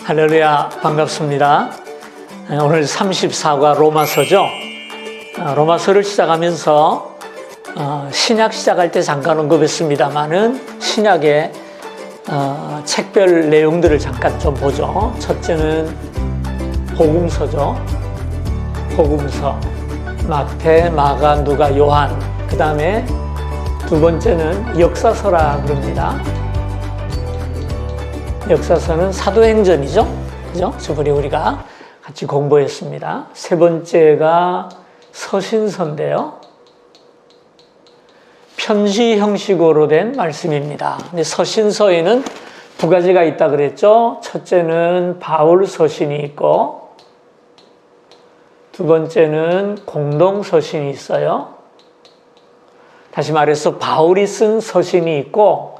할렐루야, 반갑습니다. 오늘 34과 로마서죠. 로마서를 시작하면서 신약 시작할 때 잠깐 언급했습니다만은 신약의 책별 내용들을 잠깐 좀 보죠. 첫째는 복음서죠. 복음서, 마태, 마가, 누가, 요한. 그 다음에 두 번째는 역사서라 그럽니다. 역사서는 사도행전이죠. 그죠? 저번에 우리가 같이 공부했습니다. 세 번째가 서신서인데요. 편지 형식으로 된 말씀입니다. 근데 서신서에는 두 가지가 있다 그랬죠. 첫째는 바울 서신이 있고, 두 번째는 공동 서신이 있어요. 다시 말해서 바울이 쓴 서신이 있고,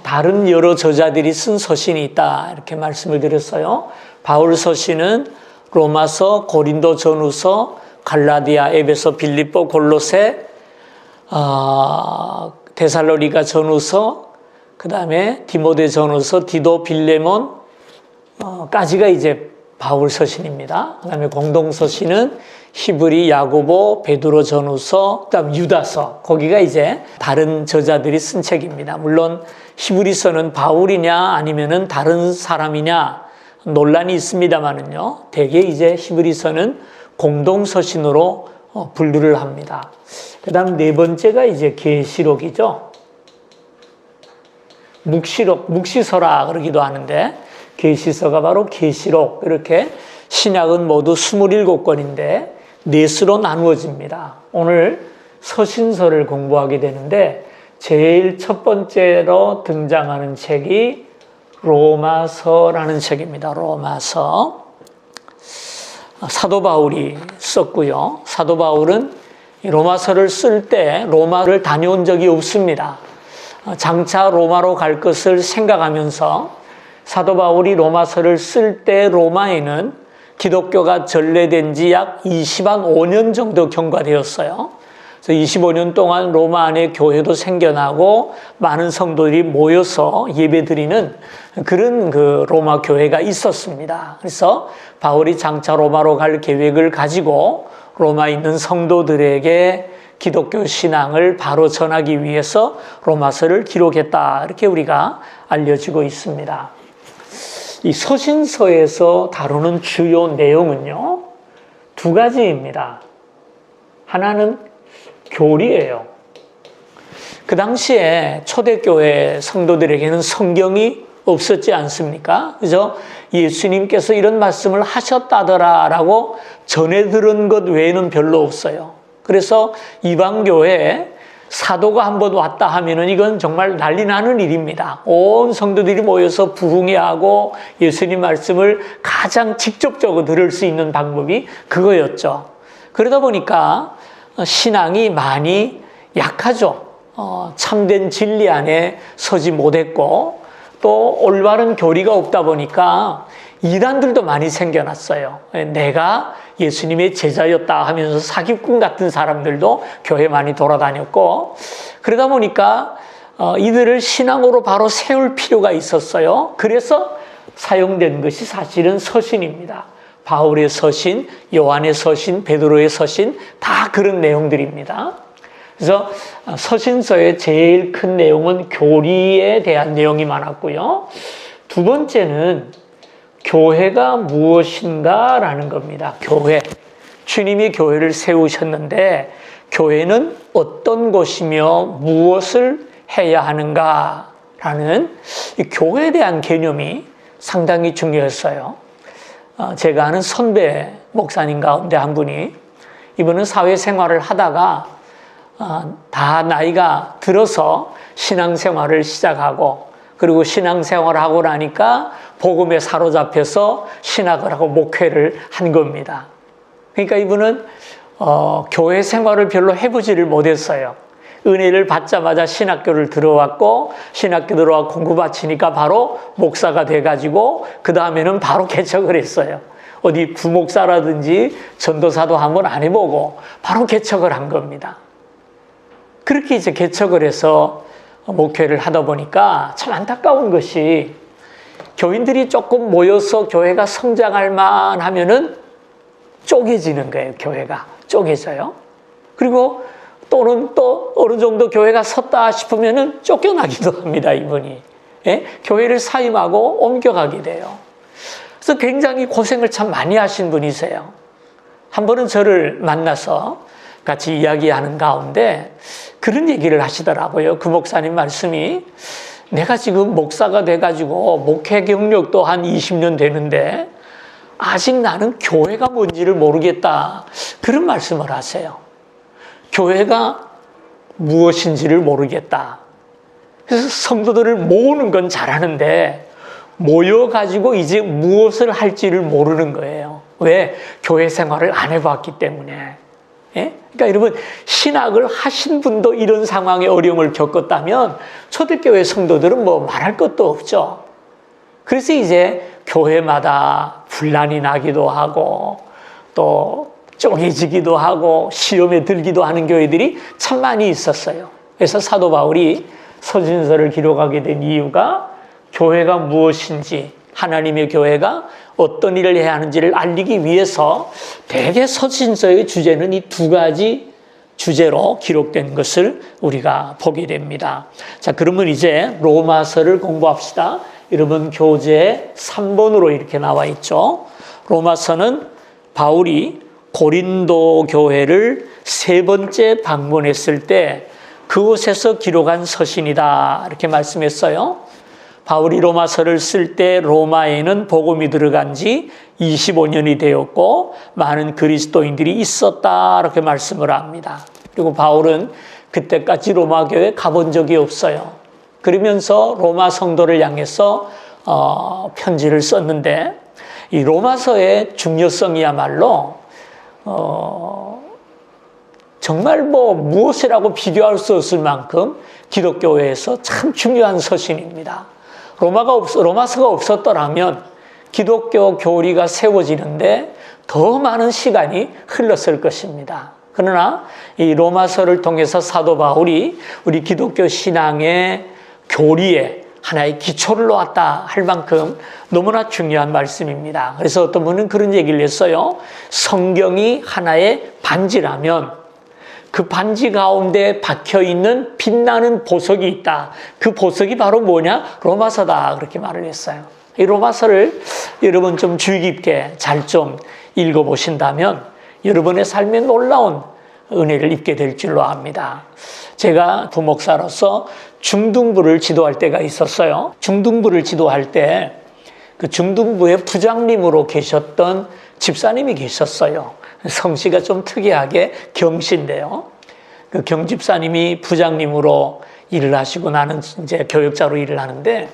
다른 여러 저자들이 쓴 서신이 있다 이렇게 말씀을 드렸어요. 바울 서신은 로마서, 고린도 전후서, 갈라디아, 에베소, 빌립보, 골로새, 데살로니가 전후서, 그 다음에 디모데 전후서, 디도, 빌레몬 까지가 이제 바울 서신입니다. 그 다음에 공동 서신은 히브리, 야고보, 베드로 전후서, 그다음 유다서, 거기가 이제 다른 저자들이 쓴 책입니다. 물론 히브리서는 바울이냐 아니면은 다른 사람이냐 논란이 있습니다만은요. 대개 이제 히브리서는 공동 서신으로 분류를 합니다. 그다음 네 번째가 이제 계시록이죠. 묵시록, 묵시서라 그러기도 하는데 계시서가 바로 계시록. 이렇게 신약은 모두 27권인데 넷으로 나누어집니다. 오늘 서신서를 공부하게 되는데 제일 첫 번째로 등장하는 책이 로마서라는 책입니다. 로마서. 사도 바울이 썼고요. 사도 바울은 로마서를 쓸 때 로마를 다녀온 적이 없습니다. 장차 로마로 갈 것을 생각하면서 사도 바울이 로마서를 쓸 때 로마에는 기독교가 전래된 지 약 25년 정도 경과되었어요. 그래서 25년 동안 로마 안에 교회도 생겨나고 많은 성도들이 모여서 예배드리는 그런 로마 교회가 있었습니다. 그래서 바울이 장차 로마로 갈 계획을 가지고 로마에 있는 성도들에게 기독교 신앙을 바로 전하기 위해서 로마서를 기록했다. 이렇게 우리가 알려지고 있습니다. 이 서신서에서 다루는 주요 내용은요, 두 가지입니다. 하나는 교리예요. 그 당시에 초대교회 성도들에게는 성경이 없었지 않습니까? 그래서 예수님께서 이런 말씀을 하셨다더라라고 전해 들은 것 외에는 별로 없어요. 그래서 이방교회에 사도가 한번 왔다 하면은 이건 정말 난리 나는 일입니다. 온 성도들이 모여서 부흥회하고 예수님 말씀을 가장 직접적으로 들을 수 있는 방법이 그거였죠. 그러다 보니까 신앙이 많이 약하죠. 참된 진리 안에 서지 못했고 또 올바른 교리가 없다 보니까 이단들도 많이 생겨났어요. 내가 예수님의 제자였다 하면서 사기꾼 같은 사람들도 교회 많이 돌아다녔고, 그러다 보니까 이들을 신앙으로 바로 세울 필요가 있었어요. 그래서 사용된 것이 사실은 서신입니다. 바울의 서신, 요한의 서신, 베드로의 서신, 다 그런 내용들입니다. 그래서 서신서의 제일 큰 내용은 교리에 대한 내용이 많았고요. 두 번째는 교회가 무엇인가라는 겁니다. 교회. 주님이 교회를 세우셨는데 교회는 어떤 곳이며 무엇을 해야 하는가라는 이 교회에 대한 개념이 상당히 중요했어요. 제가 아는 선배 목사님 가운데 한 분이, 이분은 사회생활을 하다가 다 나이가 들어서 신앙생활을 시작하고, 그리고 신앙생활을 하고 나니까 복음에 사로잡혀서 신학을 하고 목회를 한 겁니다. 그러니까 이분은 교회 생활을 별로 해보지를 못했어요. 은혜를 받자마자 신학교를 들어왔고, 신학교 들어와 공부 바치니까 바로 목사가 돼가지고 그 다음에는 바로 개척을 했어요. 어디 부목사라든지 전도사도 한번 안 해보고 바로 개척을 한 겁니다. 그렇게 이제 개척을 해서 목회를 하다 보니까 참 안타까운 것이 교인들이 조금 모여서 교회가 성장할 만하면은 쪼개지는 거예요. 교회가 쪼개져요. 그리고 또는 또 어느 정도 교회가 섰다 싶으면은 쫓겨나기도 합니다. 이분이. 예? 교회를 사임하고 옮겨가게 돼요. 그래서 굉장히 고생을 참 많이 하신 분이세요. 한 번은 저를 만나서 같이 이야기하는 가운데 그런 얘기를 하시더라고요. 그 목사님 말씀이, 내가 지금 목사가 돼가지고 목회 경력도 한 20년 되는데 아직 나는 교회가 뭔지를 모르겠다. 그런 말씀을 하세요. 교회가 무엇인지를 모르겠다. 그래서 성도들을 모으는 건 잘하는데 모여가지고 이제 무엇을 할지를 모르는 거예요. 왜? 교회 생활을 안 해봤기 때문에. 예? 그러니까 여러분, 신학을 하신 분도 이런 상황에 어려움을 겪었다면 초대교회 성도들은 뭐 말할 것도 없죠. 그래서 이제 교회마다 분란이 나기도 하고 또 쪼개지기도 하고 시험에 들기도 하는 교회들이 참 많이 있었어요. 그래서 사도 바울이 서신서를 기록하게 된 이유가 교회가 무엇인지, 하나님의 교회가 어떤 일을 해야 하는지를 알리기 위해서 대개 서신서의 주제는 이 두 가지 주제로 기록된 것을 우리가 보게 됩니다. 자, 그러면 이제 로마서를 공부합시다. 여러분 교재 3번으로 이렇게 나와 있죠. 로마서는 바울이 고린도 교회를 세 번째 방문했을 때 그곳에서 기록한 서신이다. 이렇게 말씀했어요. 바울이 로마서를 쓸 때 로마에는 복음이 들어간 지 25년이 되었고 많은 그리스도인들이 있었다. 이렇게 말씀을 합니다. 그리고 바울은 그때까지 로마 교회에 가본 적이 없어요. 그러면서 로마 성도를 향해서 편지를 썼는데 이 로마서의 중요성이야말로 정말 뭐 무엇이라고 비교할 수 없을 만큼 기독교회에서 참 중요한 서신입니다. 로마서가 없었더라면 기독교 교리가 세워지는데 더 많은 시간이 흘렀을 것입니다. 그러나 이 로마서를 통해서 사도 바울이 우리 기독교 신앙의 교리에 하나의 기초를 놓았다 할 만큼 너무나 중요한 말씀입니다. 그래서 어떤 분은 그런 얘기를 했어요. 성경이 하나의 반지라면 그 반지 가운데 박혀있는 빛나는 보석이 있다. 그 보석이 바로 뭐냐? 로마서다. 그렇게 말을 했어요. 이 로마서를 여러분 좀 주의 깊게 잘 좀 읽어보신다면 여러분의 삶에 놀라운 은혜를 입게 될 줄로 압니다. 제가 부목사로서 중등부를 지도할 때가 있었어요. 중등부를 지도할 때 그 중등부의 부장님으로 계셨던 집사님이 계셨어요. 성씨가 좀 특이하게 경씨인데요. 그 경집사님이 부장님으로 일을 하시고 나는 이제 교역자로 일을 하는데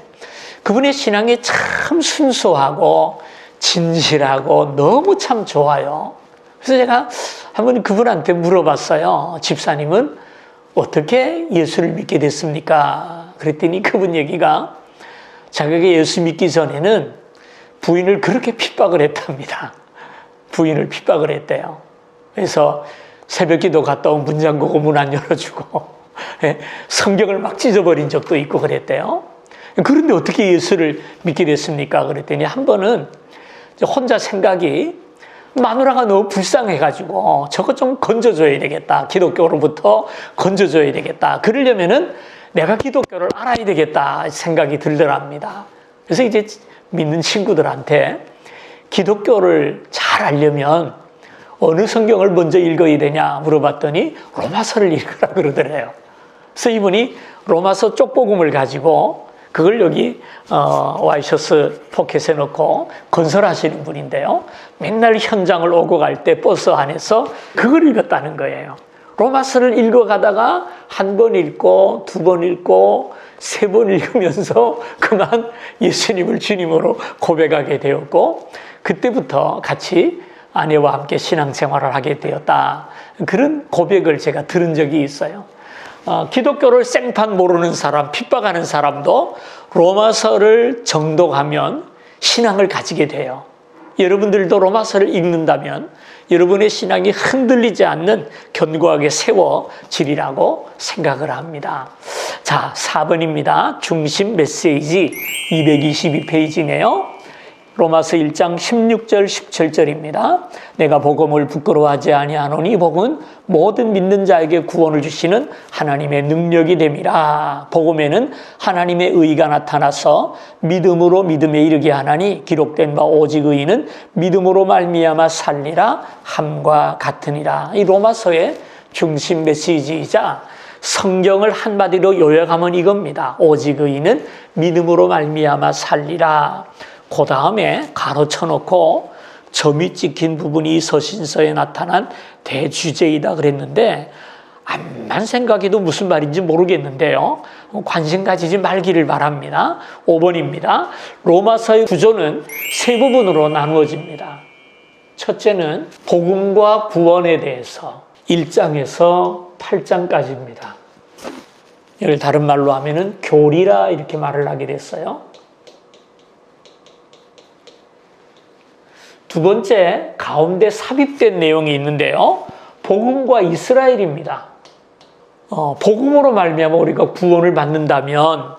그분의 신앙이 참 순수하고 진실하고 너무 참 좋아요. 그래서 제가 한번 그분한테 물어봤어요. 집사님은 어떻게 예수를 믿게 됐습니까? 그랬더니 그분 얘기가 자기가 예수 믿기 전에는 부인을 그렇게 핍박을 했답니다. 부인을 핍박을 했대요. 그래서 새벽기도 갔다 온 문 잠그고 문 안 열어주고 성경을 막 찢어버린 적도 있고 그랬대요. 그런데 어떻게 예수를 믿게 됐습니까? 그랬더니 한 번은 혼자 생각이 마누라가 너무 불쌍해가지고 저거 좀 건져줘야 되겠다. 기독교로부터 건져줘야 되겠다. 그러려면은 내가 기독교를 알아야 되겠다 생각이 들더랍니다. 그래서 이제 믿는 친구들한테 기독교를 잘 알려면 어느 성경을 먼저 읽어야 되냐 물어봤더니 로마서를 읽으라 그러더래요. 그래서 이분이 로마서 쪽복음을 가지고 그걸 여기 와이셔츠 포켓에 넣고 건설하시는 분인데요. 맨날 현장을 오고 갈 때 버스 안에서 그걸 읽었다는 거예요. 로마서를 읽어가다가 한 번 읽고 두 번 읽고 세 번 읽으면서 그만 예수님을 주님으로 고백하게 되었고 그때부터 같이 아내와 함께 신앙생활을 하게 되었다. 그런 고백을 제가 들은 적이 있어요. 기독교를 생판 모르는 사람, 핍박하는 사람도 로마서를 정독하면 신앙을 가지게 돼요. 여러분들도 로마서를 읽는다면 여러분의 신앙이 흔들리지 않는 견고하게 세워지리라고 생각을 합니다. 자, 4번입니다. 중심 메시지 222페이지네요. 로마서 1장 16절 17절입니다. 내가 복음을 부끄러워하지 아니하노니 복음은 모든 믿는 자에게 구원을 주시는 하나님의 능력이 됨이라. 복음에는 하나님의 의가 나타나서 믿음으로 믿음에 이르게 하나니 기록된 바 오직 의인은 믿음으로 말미암아 살리라 함과 같으니라. 이 로마서의 중심 메시지이자 성경을 한마디로 요약하면 이겁니다. 오직 의인은 믿음으로 말미암아 살리라. 그 다음에 가로 쳐놓고 점이 찍힌 부분이 서신서에 나타난 대주제이다 그랬는데 암만 생각해도 무슨 말인지 모르겠는데요. 관심 가지지 말기를 바랍니다. 5번입니다. 로마서의 구조는 세 부분으로 나누어집니다. 첫째는 복음과 구원에 대해서 1장에서 8장까지입니다. 이걸 다른 말로 하면은 교리라 이렇게 말을 하게 됐어요. 두 번째, 가운데 삽입된 내용이 있는데요. 복음과 이스라엘입니다. 복음으로 말미암아 우리가 구원을 받는다면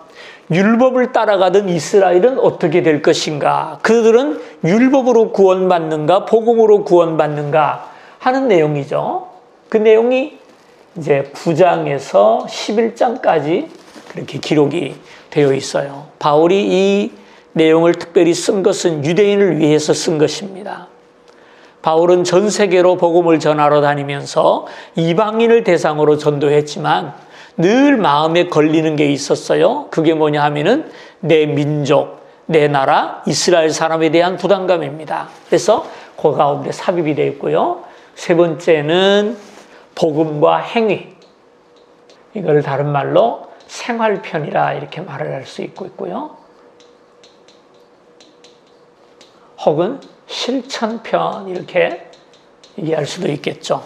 율법을 따라가던 이스라엘은 어떻게 될 것인가? 그들은 율법으로 구원받는가? 복음으로 구원받는가? 하는 내용이죠. 그 내용이 이제 9장에서 11장까지 그렇게 기록이 되어 있어요. 바울이 이 내용을 특별히 쓴 것은 유대인을 위해서 쓴 것입니다. 바울은 전 세계로 복음을 전하러 다니면서 이방인을 대상으로 전도했지만 늘 마음에 걸리는 게 있었어요. 그게 뭐냐 하면은 내 민족, 내 나라, 이스라엘 사람에 대한 부담감입니다. 그래서 그 가운데 삽입이 되어 있고요. 세 번째는 복음과 행위. 이걸 다른 말로 생활편이라 이렇게 말을 할 수 있고요. 혹은 실천편 이렇게 얘기할 수도 있겠죠.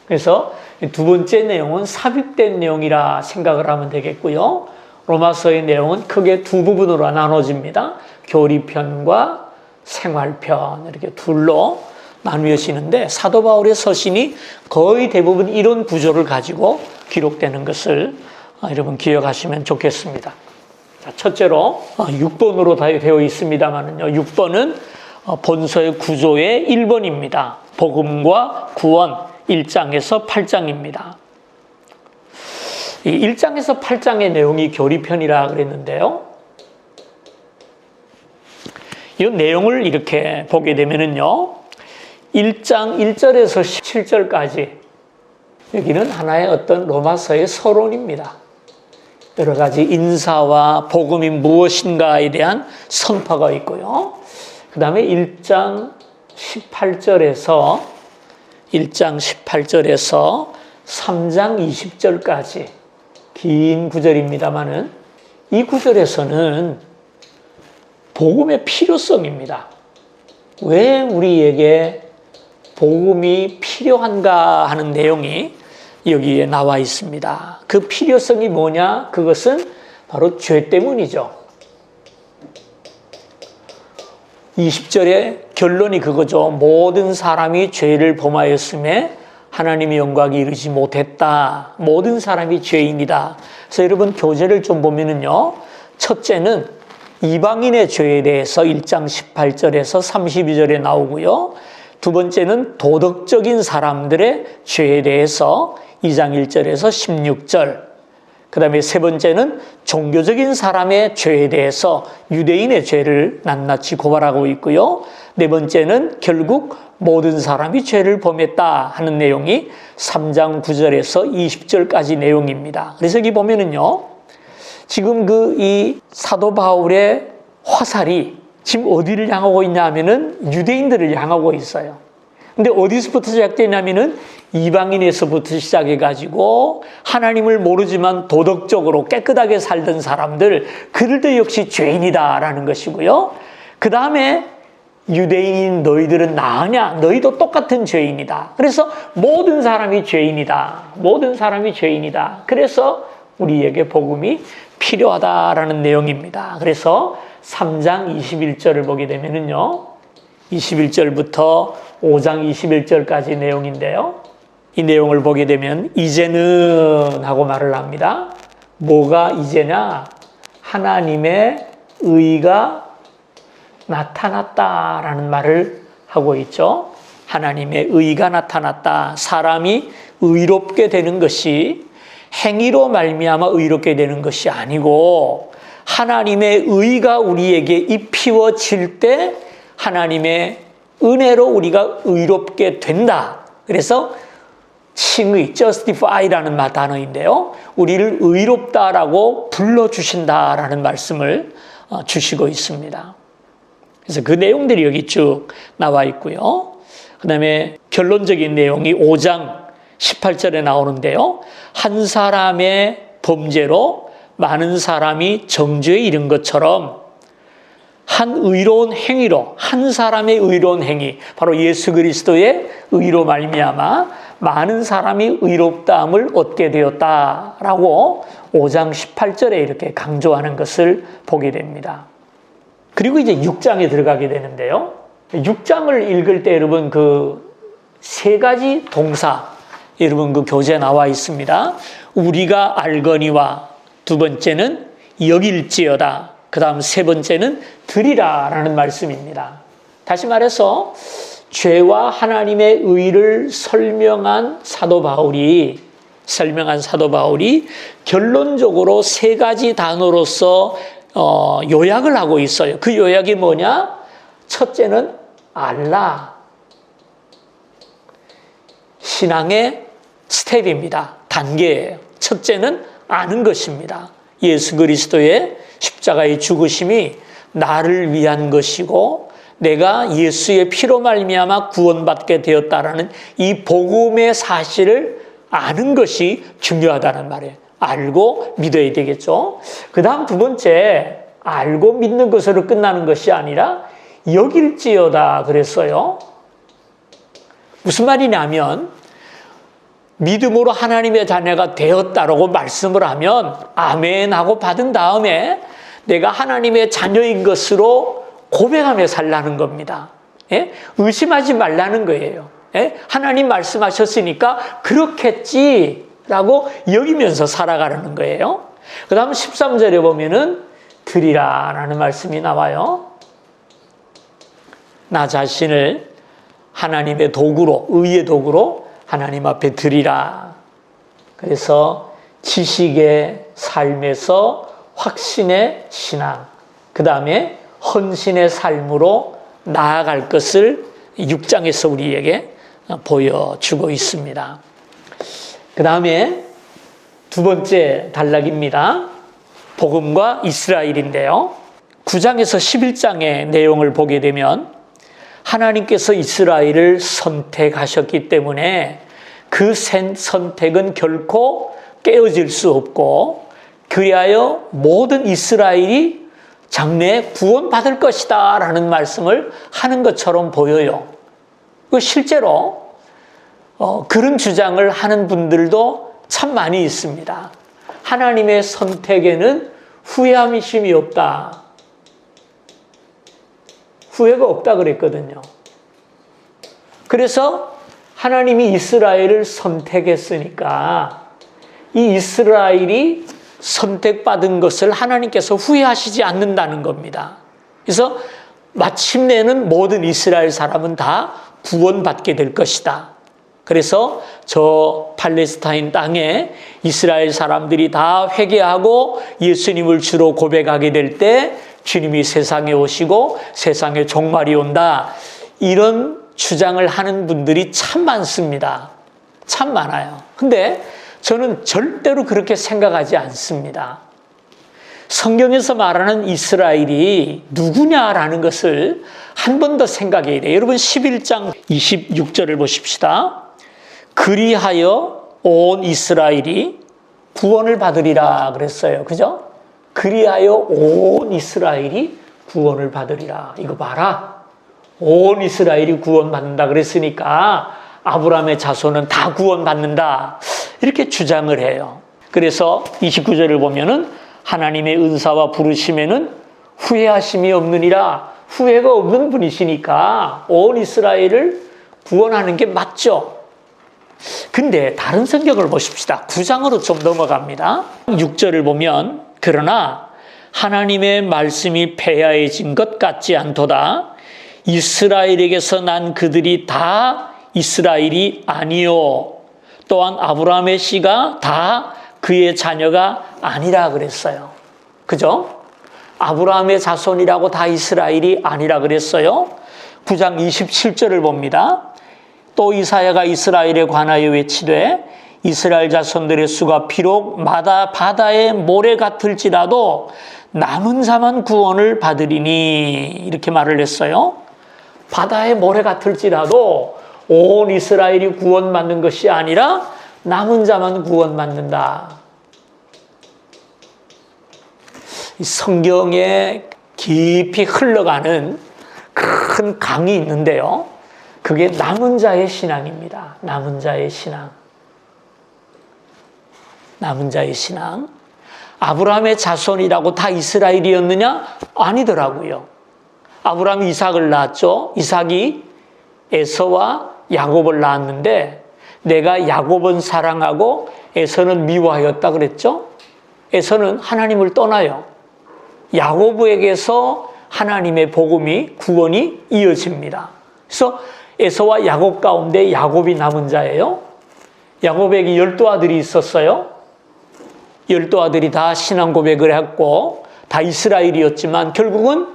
그래서 두 번째 내용은 삽입된 내용이라 생각을 하면 되겠고요. 로마서의 내용은 크게 두 부분으로 나눠집니다. 교리편과 생활편 이렇게 둘로 나누어지는데 사도 바울의 서신이 거의 대부분 이런 구조를 가지고 기록되는 것을 여러분 기억하시면 좋겠습니다. 자, 첫째로 6번으로 되어 있습니다만요. 6번은 본서의 구조의 1번입니다. 복음과 구원 1장에서 8장입니다. 이 1장에서 8장의 내용이 교리편이라 그랬는데요. 이 내용을 이렇게 보게 되면은요. 1장 1절에서 17절까지 여기는 하나의 어떤 로마서의 서론입니다. 여러 가지 인사와 복음이 무엇인가에 대한 선포가 있고요. 그 다음에 1장 18절에서 3장 20절까지 긴 구절입니다만은 이 구절에서는 복음의 필요성입니다. 왜 우리에게 복음이 필요한가 하는 내용이 여기에 나와 있습니다. 그 필요성이 뭐냐? 그것은 바로 죄 때문이죠. 20절의 결론이 그거죠. 모든 사람이 죄를 범하였음에 하나님의 영광이 이르지 못했다. 모든 사람이 죄인이다. 그래서 여러분 교재를 좀 보면은요. 첫째는 이방인의 죄에 대해서 1장 18절에서 32절에 나오고요. 두 번째는 도덕적인 사람들의 죄에 대해서 2장 1절에서 16절. 그 다음에 세 번째는 종교적인 사람의 죄에 대해서 유대인의 죄를 낱낱이 고발하고 있고요. 네 번째는 결국 모든 사람이 죄를 범했다 하는 내용이 3장 9절에서 20절까지 내용입니다. 그래서 여기 보면은요. 지금 이 사도 바울의 화살이 지금 어디를 향하고 있냐 하면은 유대인들을 향하고 있어요. 근데 어디서부터 시작되냐면은 이방인에서부터 시작해가지고 하나님을 모르지만 도덕적으로 깨끗하게 살던 사람들, 그들도 역시 죄인이다라는 것이고요. 그 다음에 유대인인 너희들은 나으냐? 너희도 똑같은 죄인이다. 그래서 모든 사람이 죄인이다. 모든 사람이 죄인이다. 그래서 우리에게 복음이 필요하다라는 내용입니다. 그래서 3장 21절을 보게 되면은요. 21절부터 5장 21절까지 내용인데요. 이 내용을 보게 되면 이제는 하고 말을 합니다. 뭐가 이제냐? 하나님의 의가 나타났다라는 말을 하고 있죠. 하나님의 의가 나타났다. 사람이 의롭게 되는 것이 행위로 말미암아 의롭게 되는 것이 아니고 하나님의 의가 우리에게 입히워질 때 하나님의 은혜로 우리가 의롭게 된다. 그래서 칭의, justify라는 단어인데요. 우리를 의롭다라고 불러주신다라는 말씀을 주시고 있습니다. 그래서 그 내용들이 여기 쭉 나와 있고요. 그 다음에 결론적인 내용이 5장 18절에 나오는데요. 한 사람의 범죄로 많은 사람이 정죄에 이른 것처럼 한 의로운 행위로 한 사람의 의로운 행위 바로 예수 그리스도의 의로 말미암아 많은 사람이 의롭다함을 얻게 되었다라고 5장 18절에 이렇게 강조하는 것을 보게 됩니다. 그리고 이제 6장에 들어가게 되는데요. 6장을 읽을 때 여러분 그 세 가지 동사 여러분 그 교재에 나와 있습니다. 우리가 알거니와 두 번째는 여길지어다. 그 다음 세 번째는 드리라라는 말씀입니다. 다시 말해서 죄와 하나님의 의를 설명한 사도 바울이 결론적으로 세 가지 단어로서 요약을 하고 있어요. 그 요약이 뭐냐? 첫째는 알라. 신앙의 스텝입니다. 단계예요. 첫째는 아는 것입니다. 예수 그리스도의 십자가의 죽으심이 나를 위한 것이고 내가 예수의 피로 말미암아 구원받게 되었다라는 이 복음의 사실을 아는 것이 중요하다는 말이에요. 알고 믿어야 되겠죠. 그 다음 두 번째, 알고 믿는 것으로 끝나는 것이 아니라 여길지어다 그랬어요. 무슨 말이냐면 믿음으로 하나님의 자녀가 되었다라고 말씀을 하면 아멘 하고 받은 다음에 내가 하나님의 자녀인 것으로 고백하며 살라는 겁니다. 예? 의심하지 말라는 거예요. 예? 하나님 말씀하셨으니까 그렇겠지라고 여기면서 살아가라는 거예요. 그 다음 13절에 보면은 드리라라는 말씀이 나와요. 나 자신을 하나님의 도구로, 의의 도구로 하나님 앞에 드리라. 그래서 지식의 삶에서 확신의 신앙, 그 다음에 헌신의 삶으로 나아갈 것을 6장에서 우리에게 보여주고 있습니다. 그 다음에 두 번째 단락입니다. 복음과 이스라엘인데요. 9장에서 11장의 내용을 보게 되면 하나님께서 이스라엘을 선택하셨기 때문에 그 선택은 결코 깨어질 수 없고 그리하여 모든 이스라엘이 장래에 구원받을 것이다 라는 말씀을 하는 것처럼 보여요. 실제로 그런 주장을 하는 분들도 참 많이 있습니다. 하나님의 선택에는 후회함이 없다. 후회가 없다 그랬거든요. 그래서 하나님이 이스라엘을 선택했으니까 이 이스라엘이 선택받은 것을 하나님께서 후회하시지 않는다는 겁니다. 그래서 마침내는 모든 이스라엘 사람은 다 구원받게 될 것이다. 그래서 저 팔레스타인 땅에 이스라엘 사람들이 다 회개하고 예수님을 주로 고백하게 될 때 주님이 세상에 오시고 세상에 종말이 온다. 이런 주장을 하는 분들이 참 많습니다. 참 많아요. 근데 저는 절대로 그렇게 생각하지 않습니다. 성경에서 말하는 이스라엘이 누구냐라는 것을 한 번 더 생각해야 돼요. 여러분 11장 26절을 보십시다. 그리하여 온 이스라엘이 구원을 받으리라 그랬어요. 그죠? 그리하여 온 이스라엘이 구원을 받으리라. 이거 봐라. 온 이스라엘이 구원받는다 그랬으니까 아브라함의 자손은 다 구원받는다. 이렇게 주장을 해요. 그래서 29절을 보면은 하나님의 은사와 부르심에는 후회하심이 없느니라 후회가 없는 분이시니까 온 이스라엘을 구원하는 게 맞죠. 근데 다른 성경을 보십시다. 9장으로 좀 넘어갑니다. 6절을 보면 그러나 하나님의 말씀이 폐하해진 것 같지 않도다. 이스라엘에게서 난 그들이 다 이스라엘이 아니요. 또한 아브라함의 씨가 다 그의 자녀가 아니라 그랬어요. 그죠? 아브라함의 자손이라고 다 이스라엘이 아니라 그랬어요. 9장 27절을 봅니다. 또 이사야가 이스라엘에 관하여 외치되 이스라엘 자손들의 수가 비록 바다의 모래 같을지라도 남은 자만 구원을 받으리니 이렇게 말을 했어요. 바다의 모래 같을지라도 온 이스라엘이 구원받는 것이 아니라 남은 자만 구원받는다. 이 성경에 깊이 흘러가는 큰 강이 있는데요. 그게 남은 자의 신앙입니다. 남은 자의 신앙. 남은 자의 신앙. 아브라함의 자손이라고 다 이스라엘이었느냐? 아니더라고요. 아브라함이 이삭을 낳았죠. 이삭이 에서와 야곱을 낳았는데 내가 야곱은 사랑하고 에서는 미워하였다 그랬죠. 에서는 하나님을 떠나요. 야곱에게서 하나님의 복음이 구원이 이어집니다. 그래서 에서와 야곱 가운데 야곱이 남은 자예요. 야곱에게 12아들이 있었어요. 12아들이 다 신앙 고백을 했고 다 이스라엘이었지만 결국은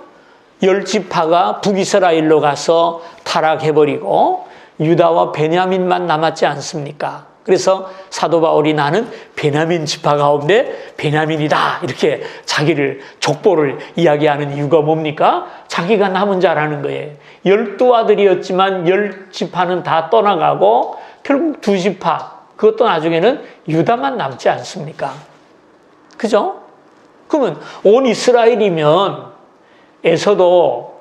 10지파가 북이스라엘로 가서 타락해버리고 유다와 베냐민만 남았지 않습니까? 그래서 사도 바울이 나는 베냐민 지파 가운데 베냐민이다 이렇게 자기를 족보를 이야기하는 이유가 뭡니까? 자기가 남은 자라는 거예요. 12아들이었지만 10지파는 다 떠나가고 결국 2지파 그것도 나중에는 유다만 남지 않습니까? 그죠? 그러면 온 이스라엘이면 에서도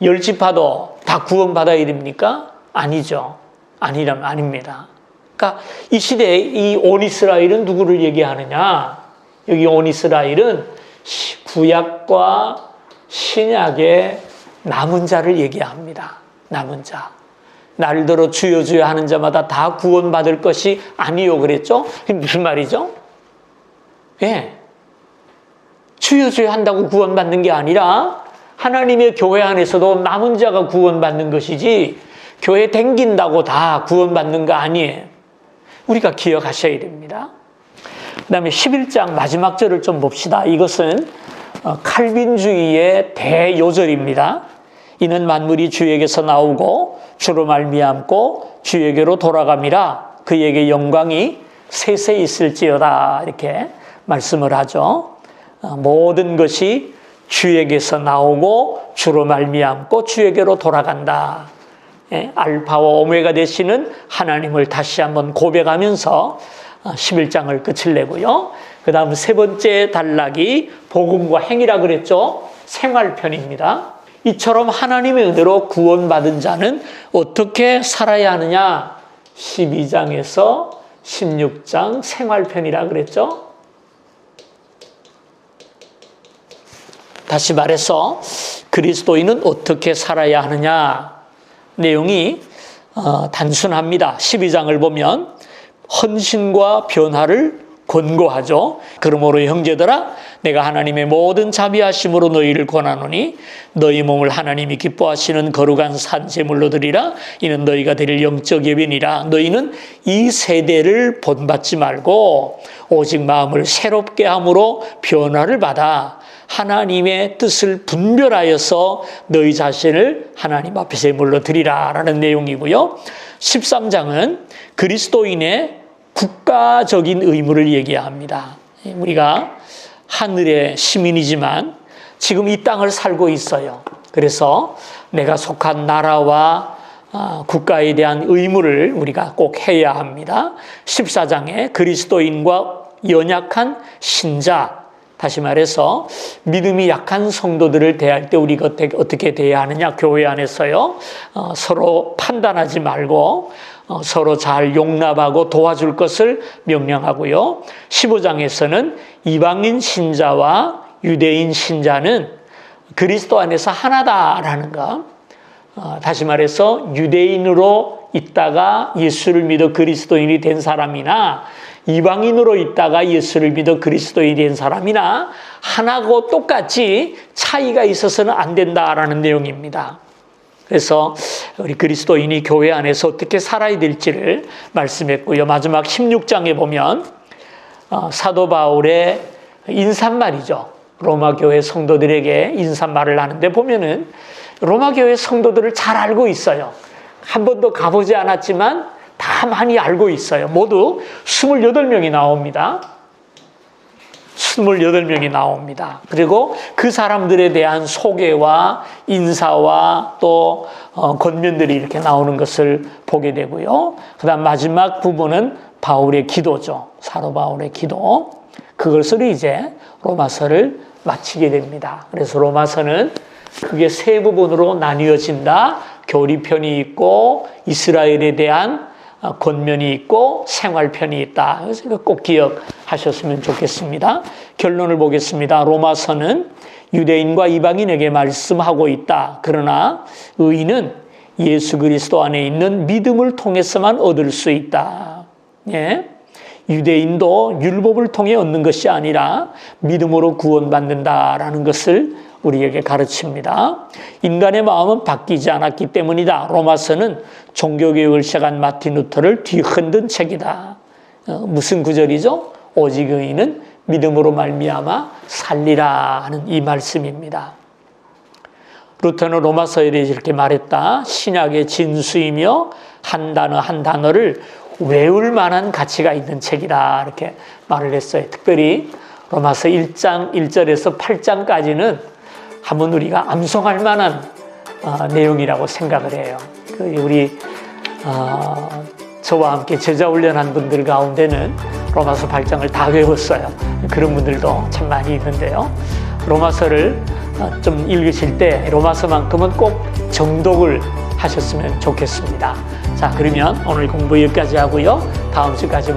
10지파도 다 구원받아야 됩니까? 아니죠. 아닙니다. 그러니까 이 시대에 이 온 이스라엘은 누구를 얘기하느냐? 여기 온 이스라엘은 구약과 신약의 남은 자를 얘기합니다. 남은 자. 날들어 주여 주여 하는 자마다 다 구원받을 것이 아니요 그랬죠? 그게 무슨 말이죠? 예. 주여 주여 한다고 구원받는 게 아니라 하나님의 교회 안에서도 남은 자가 구원받는 것이지 교회 댕긴다고 다 구원받는 거 아니에요. 우리가 기억하셔야 됩니다. 그 다음에 11장 마지막 절을 좀 봅시다. 이것은 칼빈주의의 대요절입니다. 이는 만물이 주에게서 나오고 주로 말미암고 주에게로 돌아감이라 그에게 영광이 세세 있을지어다 이렇게 말씀을 하죠. 모든 것이 주에게서 나오고 주로 말미암고 주에게로 돌아간다. 알파와 오메가 되시는 하나님을 다시 한번 고백하면서 11장을 끝을 내고요. 그 다음 세 번째 단락이 복음과 행위라 그랬죠. 생활편입니다. 이처럼 하나님의 은혜로 구원받은 자는 어떻게 살아야 하느냐. 12장에서 16장 생활편이라 그랬죠. 다시 말해서 그리스도인은 어떻게 살아야 하느냐. 내용이 단순합니다. 12장을 보면 헌신과 변화를 권고하죠. 그러므로 형제들아 내가 하나님의 모든 자비하심으로 너희를 권하노니 너희 몸을 하나님이 기뻐하시는 거룩한 산 제물로 드리라. 이는 너희가 드릴 영적 예배니라. 너희는 이 세대를 본받지 말고 오직 마음을 새롭게 함으로 변화를 받아 하나님의 뜻을 분별하여서 너희 자신을 하나님 앞에 제물로 드리라 라는 내용이고요. 13장은 그리스도인의 국가적인 의무를 얘기합니다. 우리가 하늘의 시민이지만 지금 이 땅을 살고 있어요. 그래서 내가 속한 나라와 국가에 대한 의무를 우리가 꼭 해야 합니다. 14장에 그리스도인과 연약한 신자, 다시 말해서 믿음이 약한 성도들을 대할 때 우리가 어떻게 대해야 하느냐. 교회 안에서요. 서로 판단하지 말고 서로 잘 용납하고 도와줄 것을 명령하고요. 15장에서는 이방인 신자와 유대인 신자는 그리스도 안에서 하나다라는 것. 다시 말해서 유대인으로 있다가 예수를 믿어 그리스도인이 된 사람이나 이방인으로 있다가 예수를 믿어 그리스도인이 된 사람이나 하나고 똑같이 차이가 있어서는 안 된다라는 내용입니다. 그래서 우리 그리스도인이 교회 안에서 어떻게 살아야 될지를 말씀했고요. 마지막 16장에 보면 사도 바울의 인사말이죠. 로마 교회 성도들에게 인사말을 하는데 보면은 로마 교회 성도들을 잘 알고 있어요. 한 번도 가보지 않았지만 다 많이 알고 있어요. 모두 28명이 나옵니다. 28명이 나옵니다. 그리고 그 사람들에 대한 소개와 인사와 또 권면들이 이렇게 나오는 것을 보게 되고요. 그 다음 마지막 부분은 바울의 기도죠. 사도 바울의 기도. 그것을 이제 로마서를 마치게 됩니다. 그래서 로마서는 그게 세 부분으로 나뉘어진다. 교리편이 있고 이스라엘에 대한 권면이 있고 생활편이 있다. 그래서 꼭 기억하셨으면 좋겠습니다. 결론을 보겠습니다. 로마서는 유대인과 이방인에게 말씀하고 있다. 그러나 의인은 예수 그리스도 안에 있는 믿음을 통해서만 얻을 수 있다. 예? 유대인도 율법을 통해 얻는 것이 아니라 믿음으로 구원받는다라는 것을 우리에게 가르칩니다. 인간의 마음은 바뀌지 않았기 때문이다. 로마서는 종교개혁을 시작한 마틴 루터를 뒤흔든 책이다. 무슨 구절이죠? 오직 의인은 믿음으로 말미암아 살리라 하는 이 말씀입니다. 루터는 로마서에 대해서 이렇게 말했다. 신약의 진수이며 한 단어 한 단어를 외울 만한 가치가 있는 책이다. 이렇게 말을 했어요. 특별히 로마서 1장 1절에서 8장까지는 한번 우리가 암송할 만한 내용이라고 생각을 해요. 우리 저와 함께 제자 훈련한 분들 가운데는 로마서 8장을 다 외웠어요. 그런 분들도 참 많이 있는데요. 로마서를 좀 읽으실 때 로마서만큼은 꼭 정독을 하셨으면 좋겠습니다. 자, 그러면 오늘 공부 여기까지 하고요. 다음 주까지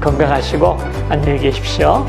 건강하시고 안녕히 계십시오.